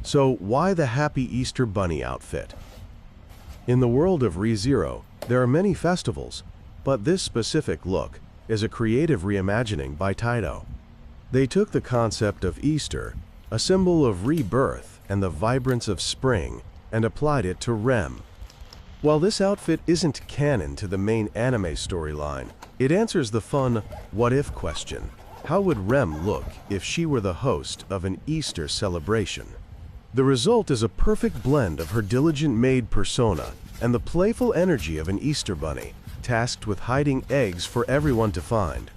So why the Happy Easter Bunny outfit? In the world of ReZero, there are many festivals, but this specific look is a creative reimagining by Taito. They took the concept of Easter, a symbol of rebirth and the vibrance of spring, and applied it to Rem. While this outfit isn't canon to the main anime storyline, it answers the fun what-if question. How would Rem look if she were the host of an Easter celebration? The result is a perfect blend of her diligent maid persona and the playful energy of an Easter bunny, tasked with hiding eggs for everyone to find.